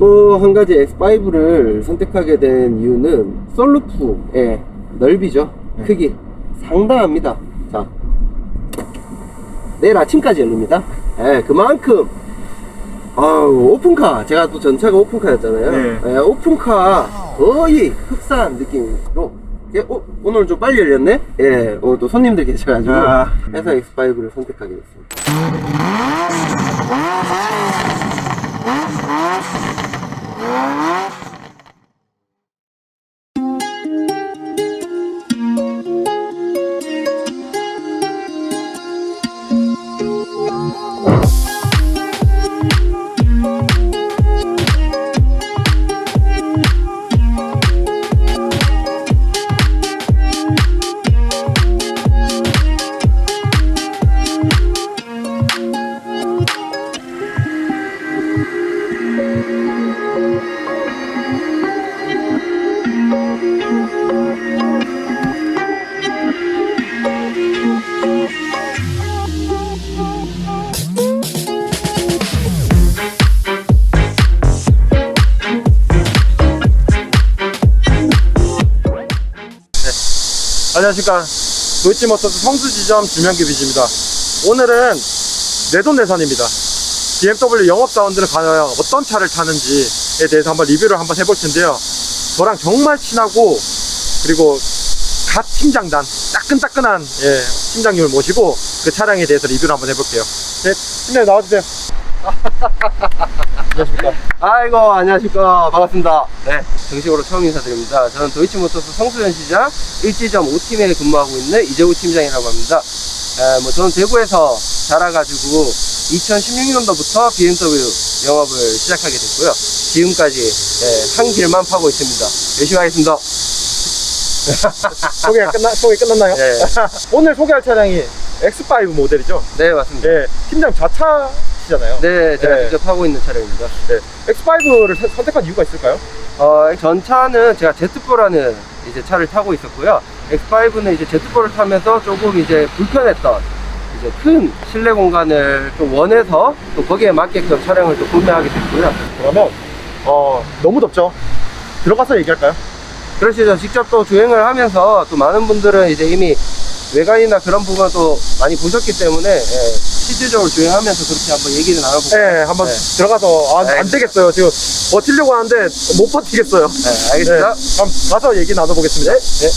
또 한 가지 X5를 선택하게 된 이유는 썬루프의 넓이죠. 크기 상당합니다. 자, 내일 아침까지 열립니다. 그만큼 오픈카, 제가 또 전차가 오픈카였잖아요. 오픈카 거의 흡사한 느낌으로 오늘 좀 빨리 열렸네? 오늘 또 손님들 계셔가지고 해서 X5를 선택하게 됐습니다. 안녕하십니까, 도이치모터스 성수지점 주명기 비지입니다. 오늘은 내돈내산입니다. BMW 영업사원들은 과연 어떤 차를 타는지에 대해서 한번 리뷰를 한번 해볼 텐데요. 저랑 정말 친하고 그리고 갓 팀장단 따끈따끈한 팀장님을 모시고 그 차량에 대해서 리뷰를 한번 해볼게요. 네, 팀장님 나와주세요. 안녕하십니까. 아이고, 안녕하십니까. 반갑습니다. 네, 정식으로 처음 인사드립니다. 저는 도이치모터스 성수연시장 일지점 5팀에 근무하고 있는 이재우 팀장이라고 합니다. 저는 대구에서 자라가지고 2016년도부터 BMW 영업을 시작하게 됐고요. 지금까지 한 길만 파고 있습니다. 열심히 하겠습니다. 소개 끝났나요? 네. 오늘 소개할 차량이 X5 모델이죠? 네, 맞습니다. 네, 팀장 자차시잖아요. 네, 제가 직접 하고 있는 차량입니다. 네. X5를 선택한 이유가 있을까요? 전 차는 제가 Z4라는 이제 차를 타고 있었고요. X5는 이제 Z4를 타면서 조금 이제 불편했던 이제 큰 실내 공간을 좀 원해서 또 거기에 맞게끔 차량을 또 구매하게 됐고요. 그러면 너무 덥죠? 들어가서 얘기할까요? 그러시죠. 직접 또 주행을 하면서 또 많은 분들은 이제 이미 외관이나 그런 부분을 또 많이 보셨기 때문에 실질적으로 주행하면서 그렇게 한번 얘기를 나눠볼까요? 네, 한번 들어가서 안 되겠어요. 지금 버티려고 하는데 못 버티겠어요. 네, 알겠습니다. 그럼 가서 얘기 나눠보겠습니다. 네.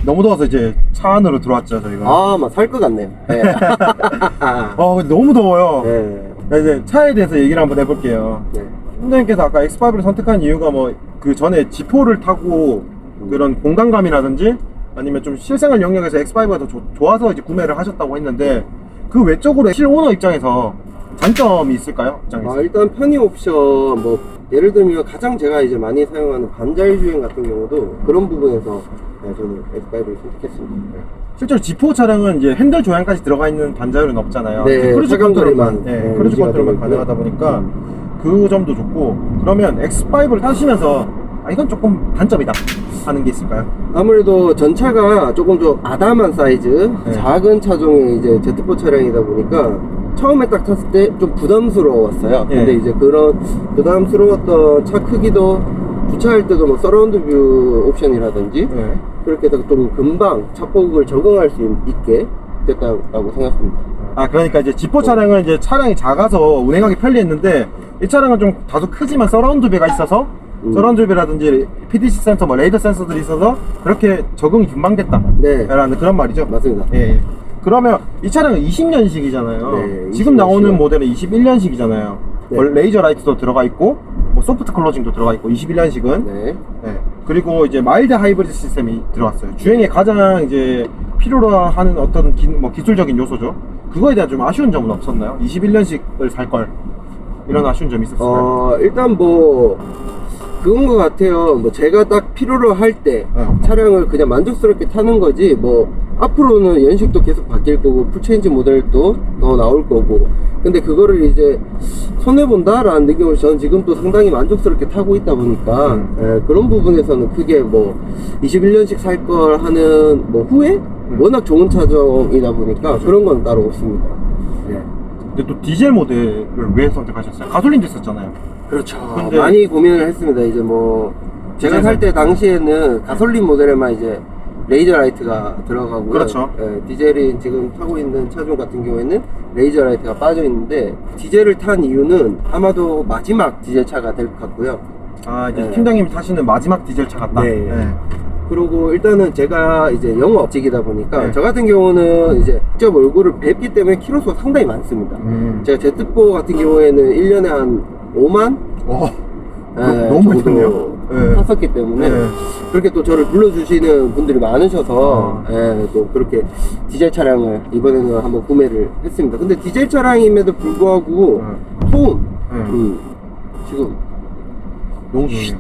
너무 더워서 이제 차 안으로 들어왔죠, 저희가. 막 살 것 같네요. 네. 근데 너무 더워요. 네. 이제 차에 대해서 얘기를 한번 해볼게요. 네. 팀장님께서 아까 X5를 선택한 이유가 뭐 그 전에 G4를 타고 그런 공간감이라든지 아니면 좀 실생활 영역에서 X5가 더 좋아서 이제 구매를 하셨다고 했는데 그 외적으로 실오너 입장에서 장점이 있을까요? 입장에서? 일단 편의 옵션, 뭐 예를 들면 가장 제가 이제 많이 사용하는 반자율 주행 같은 경우도 그런 부분에서 저는 X5를 선택했습니다. 실제로 G4 차량은 이제 핸들 조향까지 들어가 있는 반자율은 없잖아요. 네, 크루즈 컨트롤만, 크루즈 유지가 컨트롤만 되고 가능하다 보니까 그 점도 좋고. 그러면 X5를 타시면서 이건 조금 단점이다 하는 게 있을까요? 아무래도 전차가 조금 좀 아담한 사이즈, 작은 차종의 이제 Z4 차량이다 보니까 처음에 딱 탔을 때 좀 부담스러웠어요. 근데 이제 그런 부담스러웠던 차 크기도 주차할 때도 뭐 서라운드 뷰 옵션이라든지 그렇게 해서 좀 금방 차폭을 적응할 수 있게 됐다고 생각합니다. 그러니까 이제 G4 차량은 이제 차량이 작아서 운행하기 편리했는데 이 차량은 좀 다소 크지만 서라운드 뷰가 있어서 서라운드 뷰라든지 PDC 센서, 뭐 레이더 센서들이 있어서 그렇게 적응이 금방 됐다 라는 그런 말이죠. 맞습니다. 그러면 이 차량은 20년식이잖아요. 네, 지금 20년식. 나오는 모델은 21년식이잖아요. 네. 레이저 라이트도 들어가 있고 뭐 소프트 클로징도 들어가 있고 21년식은 그리고 이제 마일드 하이브리드 시스템이 들어왔어요. 주행에 가장 이제 필요로 하는 어떤 기술적인 요소죠. 그거에 대한 좀 아쉬운 점은 없었나요? 21년식을 살 걸 이런 아쉬운 점이 있었어요. 일단 뭐 그건 것 같아요. 뭐 제가 딱 필요로 할 때 차량을 그냥 만족스럽게 타는 거지, 뭐 앞으로는 연식도 계속 바뀔 거고 풀체인지 모델도 더 나올 거고, 근데 그거를 이제 손해본다 라는 느낌을 저는 지금 또 상당히 만족스럽게 타고 있다 보니까 그런 부분에서는 크게 뭐 21년식 살 걸 하는 뭐 후회? 워낙 좋은 차종이다 보니까 그런 건 따로 없습니다. 근데 또 디젤 모델을 왜 선택하셨어요? 가솔린도 있었잖아요. 그렇죠. 근데- 많이 고민을 했습니다. 이제 뭐 제가 살 때 당시에는 가솔린 모델에만 이제 레이저 라이트가 들어가고요. 그렇죠. 예, 디젤이 지금 타고 있는 차종 같은 경우에는 레이저 라이트가 빠져 있는데 디젤을 탄 이유는 아마도 마지막 디젤 차가 될 것 같고요. 아, 이제 네. 팀장님이 타시는 마지막 디젤 차 같다. 네. 그리고 일단은 제가 이제 영업직이다 보니까 네. 저 같은 경우는 이제 직접 얼굴을 뵙기 때문에 키로수가 상당히 많습니다. 제가 Z4 같은 경우에는 1년에 한 5만 너무 많이 탔네요. 네. 탔었기 때문에 네. 그렇게 또 저를 불러주시는 분들이 많으셔서 또 그렇게 디젤 차량을 이번에는 한번 구매를 했습니다. 근데 디젤 차량임에도 불구하고 소음 지금 너무 좋네요.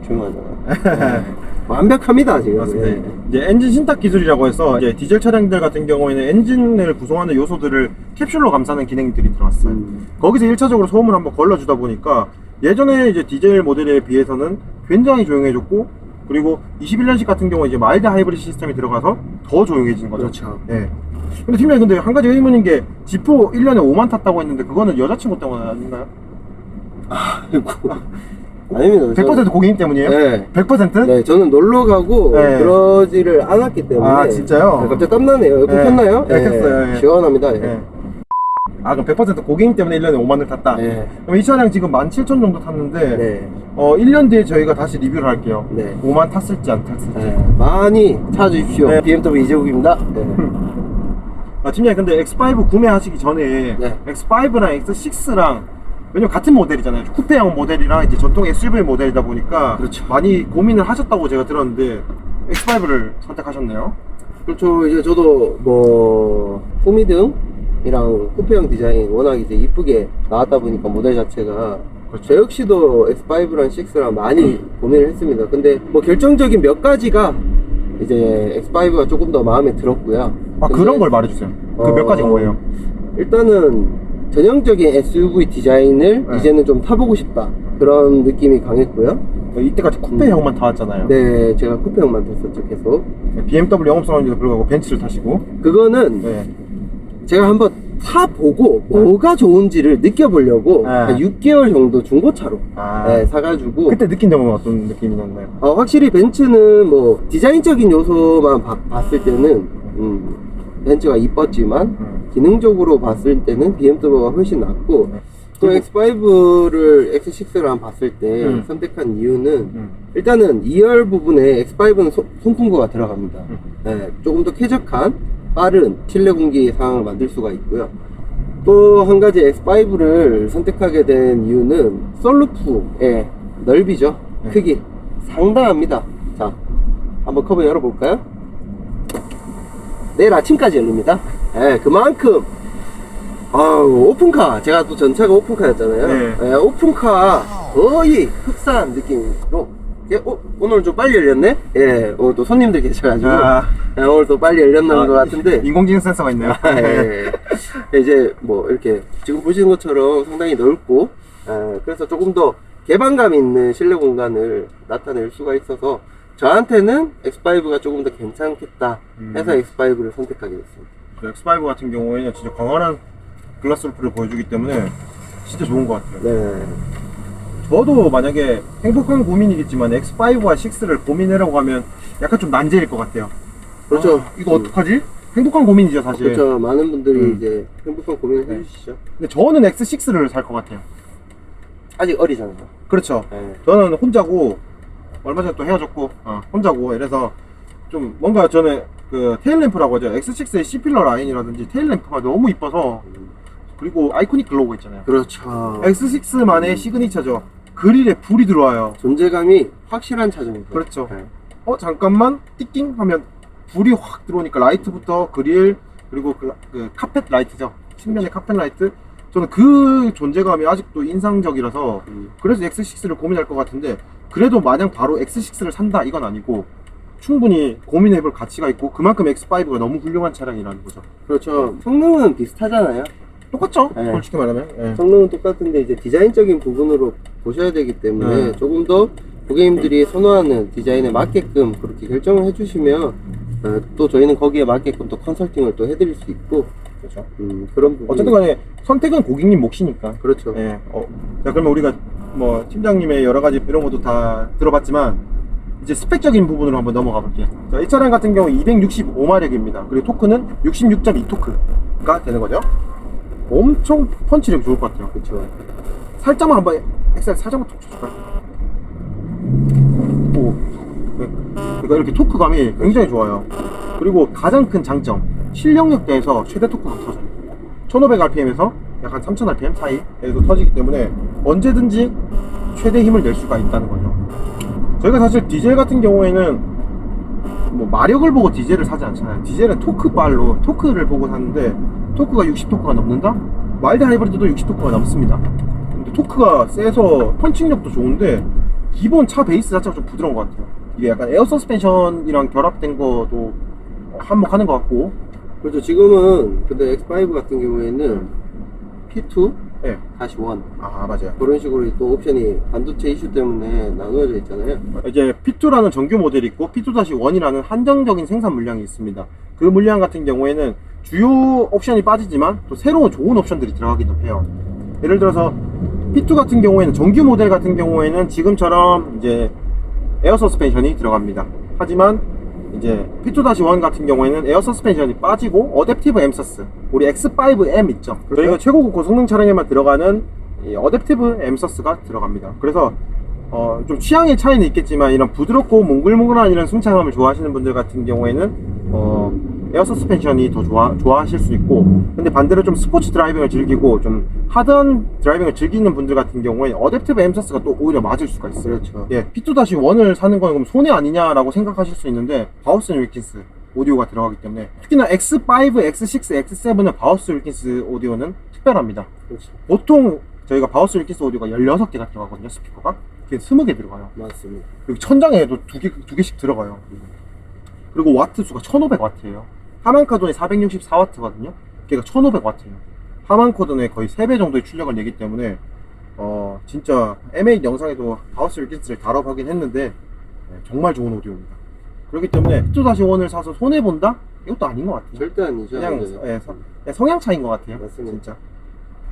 조용하잖아요. 완벽합니다 지금. 맞습니다. 예. 이제 엔진 신탁 기술이라고 해서 이제 디젤 차량들 같은 경우에는 엔진을 구성하는 요소들을 캡슐로 감싸는 기능들이 들어왔어요. 거기서 1차적으로 소음을 한번 걸러주다 보니까 예전에 이제 디젤 모델에 비해서는 굉장히 조용해졌고, 그리고 21년식 같은 경우에 이제 마일드 하이브리드 시스템이 들어가서 더 조용해진 거죠. 그렇죠. 네. 근데 팀장님, 근데 한 가지 의문인 게 G4 1년에 5만 탔다고 했는데 그거는 여자친구 때문에 아닌가요? 아닙니다. 100% 고객님 때문이에요? 네. 100%? 네, 저는 놀러 가고 네. 그러지를 않았기 때문에. 아, 진짜요? 네, 갑자기 땀나네요. 에어컨 네. 켰나요? 네, 켰어요. 예. 시원합니다. 예. 네. 아, 그럼 100% 고객님 때문에 1년에 5만을 탔다? 네. 그럼 이 차량 지금 17,000 정도 탔는데, 네. 1년 뒤에 저희가 다시 리뷰를 할게요. 네. 5만 탔을지 안 탔을지. 네. 많이 찾아주십시오. 네. BMW 이재욱입니다. 네. 아, 팀장님, 근데 X5 구매하시기 전에 네. X5랑 X6랑 왜냐면 같은 모델이잖아요. 쿠페형 모델이랑 이제 전통 SUV 모델이다 보니까 그렇죠. 많이 고민을 하셨다고 제가 들었는데 X5를 선택하셨네요. 그렇죠. 이제 저도 뭐 호미등이랑 쿠페형 디자인 워낙 이제 이쁘게 나왔다 보니까 모델 자체가 저 역시도 X5랑 6랑 많이 고민을 했습니다. 근데 뭐 결정적인 몇 가지가 이제 X5가 조금 더 마음에 들었고요. 아, 근데 그런 걸 말해주세요. 그 몇 가지가 뭐예요? 일단은 전형적인 SUV 디자인을 네. 이제는 좀 타보고 싶다, 그런 느낌이 강했고요. 이때까지 쿠페형만 타왔잖아요. 네, 제가 쿠페형만 탔었죠, 계속. BMW 영업사원인데도 불구하고 벤츠를 타시고. 그거는 네. 제가 한번 타보고 뭐가 좋은지를 느껴보려고 네. 한 6개월 정도 중고차로 아. 네, 사가지고 그때 느낀 점은 어떤 느낌이 났나요? 확실히 벤츠는 뭐 디자인적인 요소만 봤을 때는 벤츠가 이뻤지만 기능적으로 봤을 때는 BMW가 훨씬 낫고, 또 X5를 X6랑 봤을 때 선택한 이유는 일단은 2열 부분에 X5는 송풍구가 들어갑니다. 네, 조금 더 쾌적한 빠른 실내 공기 상황을 만들 수가 있고요. 또 한 가지 X5를 선택하게 된 이유는 썬루프의 넓이죠. 크기 상당합니다. 자, 한번 커버 열어볼까요? 내일 아침까지 열립니다. 네, 그만큼 오픈카, 제가 또 전차가 오픈카였잖아요. 네. 네, 오픈카 거의 흡사한 느낌으로. 오늘 좀 빨리 열렸네? 예, 오늘 또 손님들 계셔가지고 예, 오늘 또 빨리 열렸는 것 같은데. 인공지능 센서가 있네요. 예. 이제 뭐 이렇게 지금 보시는 것처럼 상당히 넓고, 그래서 조금 더 개방감 있는 실내 공간을 나타낼 수가 있어서 저한테는 X5가 조금 더 괜찮겠다 해서 X5를 선택하게 됐습니다. 그 X5 같은 경우에는 진짜 광활한 글라스 루프를 보여주기 때문에 진짜 좋은 것 같아요. 네. 저도 만약에 행복한 고민이겠지만 X5와 6를 고민해라고 하면 약간 좀 난제일 것 같아요. 그렇죠. 아, 이거 어떡하지? 행복한 고민이죠, 사실. 그렇죠. 많은 분들이 이제 행복한 고민을 해주시죠. 근데 저는 X6를 살 것 같아요. 아직 어리잖아요. 그렇죠. 네. 저는 혼자고, 얼마 전에 또 헤어졌고, 혼자고, 이래서 좀 뭔가 저는 그 테일램프라고 하죠. X6의 C필러 라인이라든지 테일램프가 너무 이뻐서, 그리고 아이코닉 글로우가 있잖아요. 그렇죠. X6만의 시그니처죠. 그릴에 불이 들어와요. 존재감이 확실한 차종이죠. 그렇죠. 네. 잠깐만 띵띵 하면 불이 확 들어오니까 라이트부터 그릴, 그리고 그 카펫 라이트죠. 측면의 카펫 라이트. 저는 그 존재감이 아직도 인상적이라서 그래서 X6를 고민할 것 같은데, 그래도 마냥 바로 X6를 산다 이건 아니고 충분히 고민해볼 가치가 있고, 그만큼 X5가 너무 훌륭한 차량이라는 거죠. 그렇죠. 성능은 비슷하잖아요. 똑같죠? 네. 솔직히 말하면. 네. 성능은 똑같은데 이제 디자인적인 부분으로 보셔야 되기 때문에 네. 조금 더 고객님들이 선호하는 디자인에 맞게끔 그렇게 결정을 해주시면 또 저희는 거기에 맞게끔 또 컨설팅을 또 해드릴 수 있고, 그렇죠. 그런 부분. 어쨌든 간에 선택은 고객님 몫이니까. 그렇죠. 자, 그러면 우리가 뭐 팀장님의 여러 가지 이런 것도 다 들어봤지만 이제 스펙적인 부분으로 한번 넘어가 볼게요. 자, 이 차량 같은 경우 265마력입니다. 그리고 토크는 66.2 토크가 되는 거죠. 엄청 펀치력이 좋을 것 같아요. 그렇죠. 살짝만 한번 엑셀 살짝만 톡 쳐줄까요? 오, 그러니까 이렇게 토크감이 굉장히 좋아요. 그리고 가장 큰 장점, 실력력대에서 최대 토크가 터져요. 1500rpm에서 약 한 3000rpm 사이에도 터지기 때문에 언제든지 최대 힘을 낼 수가 있다는 거죠. 저희가 사실 디젤 같은 경우에는 뭐 마력을 보고 디젤을 사지 않잖아요. 디젤은 토크발로 토크를 보고 샀는데 토크가 60토크가 넘는다? 마일드 하이브리드도 60토크가 넘습니다. 근데 토크가 세서 펀칭력도 좋은데 기본 차 베이스 자체가 좀 부드러운 것 같아요. 이게 약간 에어 서스펜션이랑 결합된 것도 한몫하는 것 같고. 그렇죠. 지금은 근데 X5 같은 경우에는 P2 네. 다시 1 아, 맞아요. 그런 식으로 또 옵션이 반도체 이슈 때문에 나누어져 있잖아요. 이제 P2라는 정규 모델이 있고 P2-1이라는 한정적인 생산 물량이 있습니다. 그 물량 같은 경우에는 주요 옵션이 빠지지만 또 새로운 좋은 옵션들이 들어가기도 해요. 예를 들어서 P2 같은 경우에는 정규 모델 같은 경우에는 지금처럼 이제 에어 서스펜션이 들어갑니다. 하지만 이제 P2-1 같은 경우에는 에어 서스펜션이 빠지고 어댑티브 엠서스, 우리 X5M 있죠. 저희가 최고급 고성능 차량에만 들어가는 이 어댑티브 엠서스가 들어갑니다. 그래서 좀 취향의 차이는 있겠지만 이런 부드럽고 몽글몽글한 이런 승차감을 좋아하시는 분들 같은 경우에는 에어 서스펜션이 더 좋아하실 수 있고, 근데 반대로 좀 스포츠 드라이빙을 즐기고 좀 하드한 드라이빙을 즐기는 분들 같은 경우에 어댑티브 엠서스가 또 오히려 맞을 수가 있어요. 그렇죠. 예, P2-1을 사는 건 그럼 손해 아니냐라고 생각하실 수 있는데 바우스 윌킨스 오디오가 들어가기 때문에, 특히나 X5, X6, X7은 바우스 윌킨스 오디오는 특별합니다. 그렇죠. 보통 저희가 바우스 윌킨스 오디오가 16개가 들어가거든요. 스피커가 그게 20개 들어가요. 맞습니다. 그리고 천장에도 두 개씩 들어가요. 그리고 와트 수가 1500W예요. 하만 카돈이 464W거든요. 걔가 1500W예요. 하만 카돈의 거의 3배 정도의 출력을 내기 때문에 진짜 M8 영상에도 바우스 윌킨스를 다뤄보긴 했는데 정말 좋은 오디오입니다. 그렇기 때문에 P2-1을 사서 손해본다? 이것도 아닌 것 같아요. 절대 아니죠. 그냥, 네. 그냥 성향 차이인 것 같아요. 맞습니다. 진짜.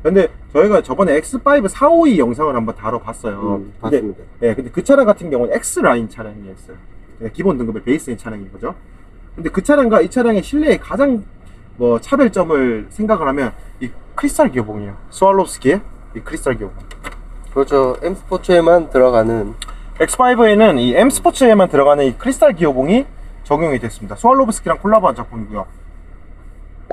근데 저희가 저번에 X5 452 영상을 한번 다뤄봤어요. 봤습니다. 근데 그 차량 같은 경우는 X라인 차량이었어요. 기본 등급의 베이스인 차량인 거죠. 근데 그 차량과 이 차량의 실내의 가장 차별점을 생각을 하면 이 크리스탈 기어봉이에요. 스왈로브스키의 이 크리스탈 기어봉. 그렇죠. M 스포츠에만 들어가는 X5에는 이 M 스포츠에만 들어가는 이 크리스탈 기어봉이 적용이 됐습니다. 스왈로브스키랑 콜라보한 작품이고요.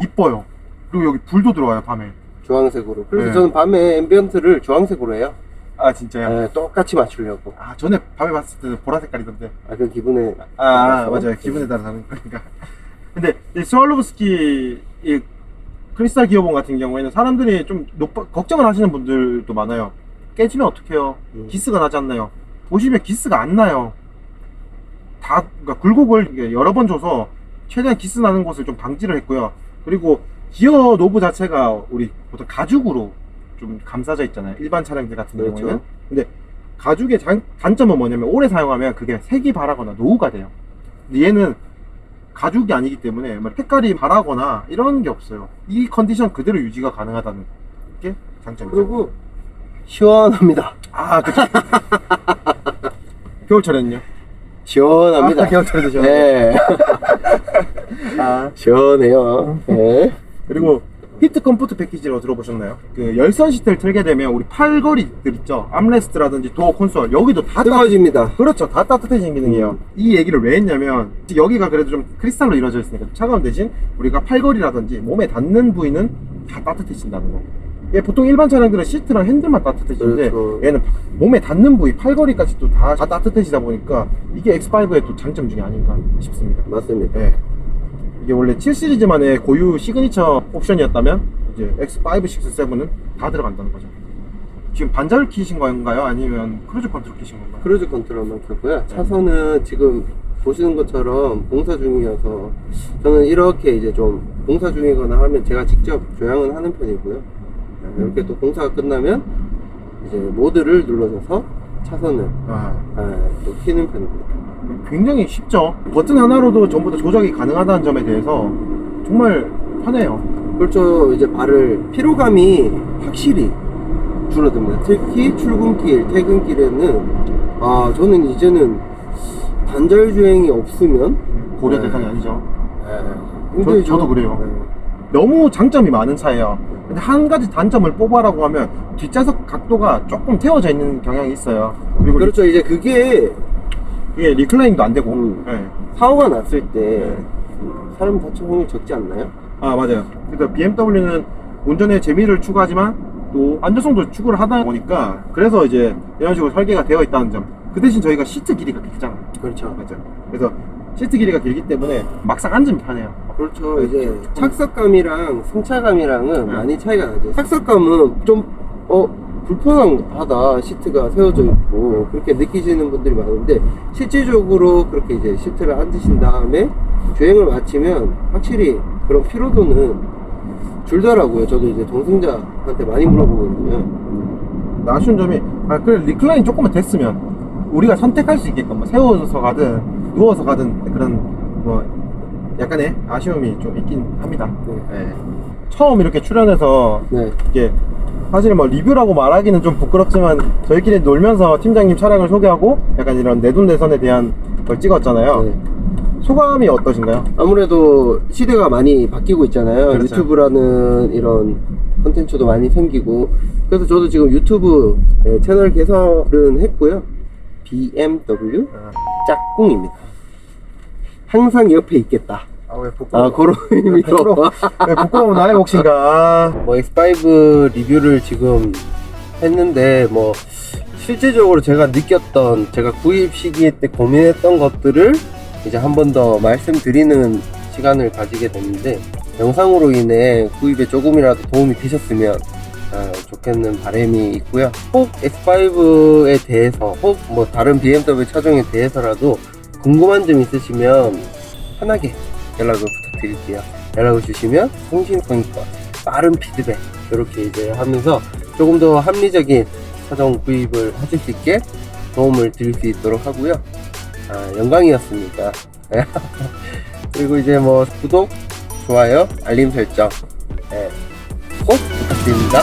이뻐요. 그리고 여기 불도 들어와요, 밤에. 주황색으로. 그래서 네. 저는 밤에 앰비언트를 주황색으로 해요. 아, 진짜요? 네, 똑같이 맞추려고. 아, 전에 밤에 봤을 때는 보라 색깔이던데. 그 기분에. 맞아요. 기분에 따라 다른 거니까. 근데 이 스왈로브스키 이 크리스탈 기어봉 같은 경우에는 사람들이 좀 걱정을 하시는 분들도 많아요. 깨지면 어떡해요? 기스가 나지 않나요? 보시면 기스가 안 나요. 그러니까 굴곡을 여러 번 줘서 최대한 기스 나는 곳을 좀 방지를 했고요. 그리고 기어 노브 자체가 우리 보통 가죽으로 좀 감싸져 있잖아요. 일반 차량들 같은 그렇죠. 경우에는. 근데 가죽의 단점은 뭐냐면 오래 사용하면 그게 색이 바라거나 노후가 돼요. 근데 얘는 가죽이 아니기 때문에 색깔이 바라거나 이런 게 없어요. 이 컨디션 그대로 유지가 가능하다는 게 장점이죠. 그리고 시원합니다. 아, 그쵸. 겨울철에는요? 시원합니다. 겨울철에도 시원해요. 네. 시원해요. 네. 그리고 히트 컴포트 패키지로 들어보셨나요? 그 열선 시트를 틀게 되면 우리 팔걸이들 있죠? 암레스트라든지 도어 콘솔 여기도 다 뜨거워집니다. 그렇죠. 다 따뜻해지는 기능이에요. 이 얘기를 왜 했냐면 여기가 그래도 좀 크리스탈로 이루어져 있으니까 좀 차가운 대신 우리가 팔걸이라든지 몸에 닿는 부위는 다 따뜻해진다는 거. 얘 보통 일반 차량들은 시트랑 핸들만 따뜻해지는데 그렇죠. 얘는 몸에 닿는 부위 팔걸이까지도 다 따뜻해지다 보니까 이게 X5의 또 장점 중에 아닌가 싶습니다. 맞습니다. 네. 이게 원래 7 시리즈만의 고유 시그니처 옵션이었다면 이제 X5, 6, 7은 다 들어간다는 거죠. 지금 반자율 키신 건가요? 아니면 크루즈 컨트롤 키신 건가요? 크루즈 컨트롤만 켰고요. 차선은 지금 보시는 것처럼 봉사 중이어서 저는 이렇게 이제 좀 봉사 중이거나 하면 제가 직접 조향은 하는 편이고요. 이렇게 또 봉사가 끝나면 이제 모드를 눌러줘서 차선을 또 키는 편입니다. 굉장히 쉽죠. 버튼 하나로도 전부 다 조작이 가능하다는 점에 대해서 정말 편해요. 그렇죠. 이제 발을 피로감이 확실히 줄어듭니다. 특히 출근길, 퇴근길에는 저는 이제는 단절 주행이 없으면 고려 대상이 아니죠. 힘들죠. 저도 그래요. 너무 장점이 많은 차예요. 근데 한 가지 단점을 뽑아라고 하면 뒷좌석 각도가 조금 태워져 있는 경향이 있어요. 그리고 그렇죠. 이제 그게 이게 리클라이닝도 안 되고. 네. 사고가 났을 때 사람 다칠 확률이 적지 않나요? 아 맞아요. 그러니까 BMW는 운전에 재미를 추구하지만 또 안전성도 추구를 하다 보니까 그래서 이제 이런 식으로 설계가 되어 있다는 점. 그 대신 저희가 시트 길이가 길잖아요. 그렇죠. 맞죠. 그래서 시트 길이가 길기 때문에 막상 앉으면 편해요. 그렇죠. 이제 착석감이랑 승차감이랑은 많이 차이가 나죠. 착석감은 좀 불편하다, 시트가 세워져 있고 그렇게 느끼시는 분들이 많은데 실질적으로 그렇게 이제 시트를 앉으신 다음에 주행을 마치면 확실히 그런 피로도는 줄더라고요. 저도 이제 동승자한테 많이 물어보거든요. 아쉬운 점이 그래 리클라인 조금만 됐으면 우리가 선택할 수 있게끔 뭐 세워서 가든 누워서 가든 그런 뭐 약간의 아쉬움이 좀 있긴 합니다. 네. 처음 이렇게 출연해서 이게 사실 뭐 리뷰라고 말하기는 좀 부끄럽지만 저희끼리 놀면서 팀장님 차량을 소개하고 약간 이런 내돈내산에 대한 걸 찍었잖아요. 소감이 어떠신가요? 아무래도 시대가 많이 바뀌고 있잖아요. 그렇죠. 유튜브라는 이런 컨텐츠도 많이 생기고 그래서 저도 지금 유튜브 채널 개설은 했고요. BMW 짝꿍입니다. 항상 옆에 있겠다. 왜 부끄러워? 그런 의미로 왜 부끄러운 나의 몫인가? 뭐 X5 리뷰를 지금 했는데 뭐 실제적으로 제가 느꼈던 제가 구입 시기에 때 고민했던 것들을 이제 한 번 더 말씀드리는 시간을 가지게 됐는데 영상으로 인해 구입에 조금이라도 도움이 되셨으면 좋겠는 바람이 있고요. 혹 X5에 대해서 혹 뭐 다른 BMW 차종에 대해서라도 궁금한 점 있으시면 편하게 연락을 부탁드릴게요. 연락을 주시면 성심성의껏 빠른 피드백 이렇게 이제 하면서 조금 더 합리적인 차종 구입을 하실 수 있게 도움을 드릴 수 있도록 하고요. 영광이었습니다. 그리고 이제 뭐 구독, 좋아요, 알림 설정 꼭 부탁드립니다.